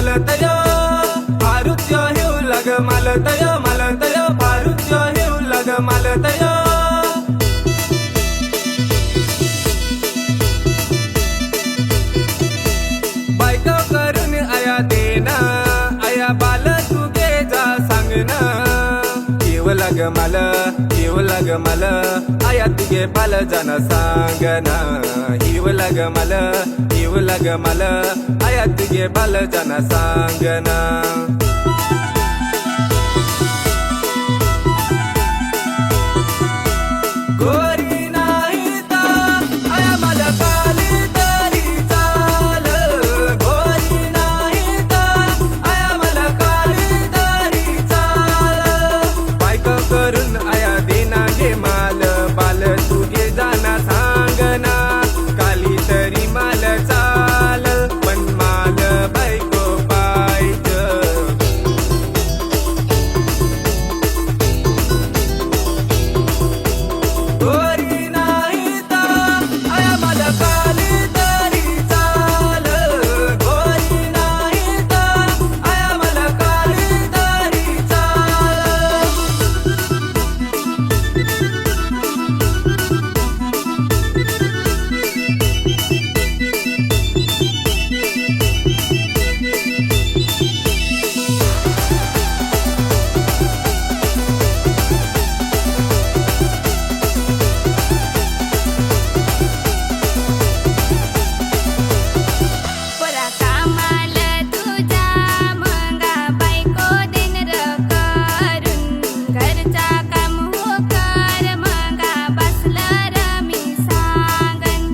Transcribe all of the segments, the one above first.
मालतयो पारुत्य हेऊ लग मालतयो पारुत्य हेऊ लग मालतयो बायको करून आया देना आया बाल तुगे जा सांगना येऊ लग माल आया तुगे बाल जाना सांगना येऊ लग माल आया तुगे बाल जाना सांगना गोरी नाही ता आया मला काली तरी चाल गोरी नाही ता आया मला काली तरी चाल बायको करून आया देना गे माल बाल तुगे जाना सांगना काली तरी माल चाल पण माल बायको पाहिजे गोरी नाही ता आया मला काली तरी चाल गोरी नाही ता आया मला काली तरी चाल पोरा कामाल तुझ्या मंगा बायको देन र करून घरचा काम हो कर मंगा बसलं र मी सांगन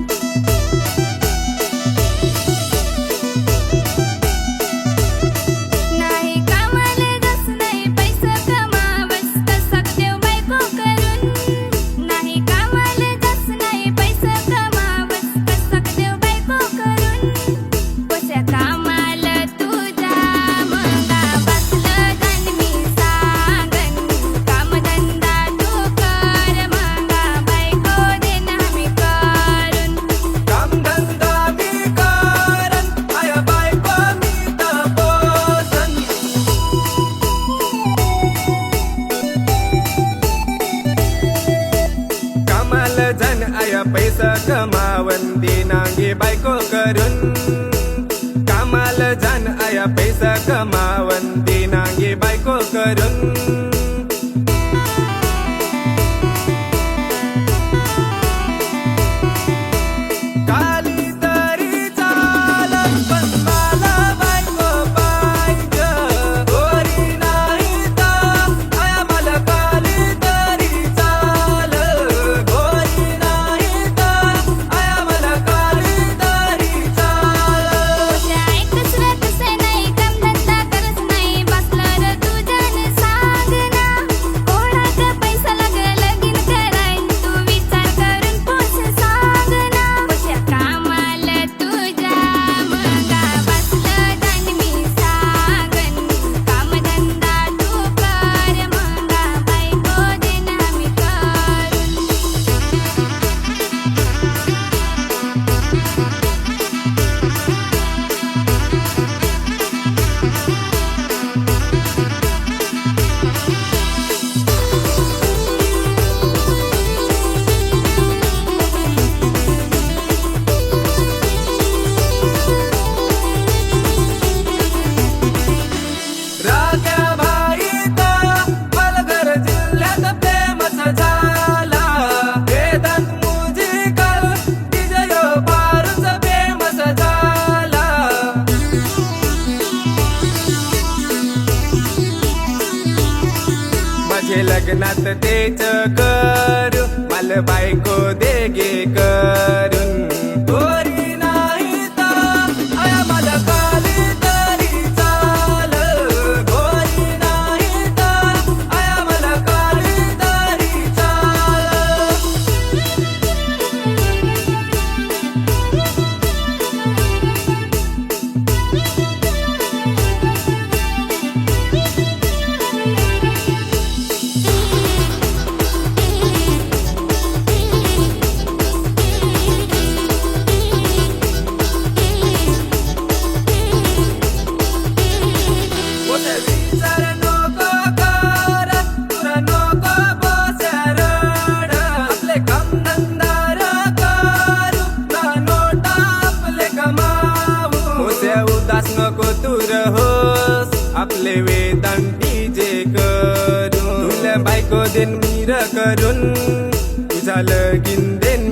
नाही कामाल जस नाही पैसा कमावस तसक देव बायको करून नाही कामाल जस नाही पैसा कमावस तसक देव बायको करून पोस्या कामाल तुझ्या मंगा बसलं जण मी सांगन कामधंदा तू कर मंगा बायको देन आम्ही करून कामधंदा मी करन आया बायको मी तपोसन कामाल जन आया पैसा कमावन देनांगे बायको करून कामाल जन आया पैसा कमावन देनांगे बायको करून काली तरी चालन पण मला बायको पाहिजे गोरी नाही ता आया मला काली तरी चाल गोरी नाही ता आया मला काली तरी चाल पोस्या ऐकच र तसे नाही कामधंदा करत नाही बसलं र तुझ्यान सांगना कोणाक पैसा लागल लगीन करायन तू विचार करून पोस सांगना पोस्या कामाल तुझ्या मंगा बसलं जण मी सांगन कामधंदा तू कर मंगा बायको देन आम्ही करून राजा भाईचा पालघर जिल्ह्यात फेमस झाला वेदांत म्युझिकल विजय पारुच फेमस झाला माझे लग्नात तेच कर मला बायको दे गे करून गोरी नाही ता आया मला काली तरी चाल गोरी नाही ता आया मला काली तरी चाल उदास नको तू रहोस आपले वेदांत डीजे करून तुला बायको देन मीर करून तुझा लगीन देन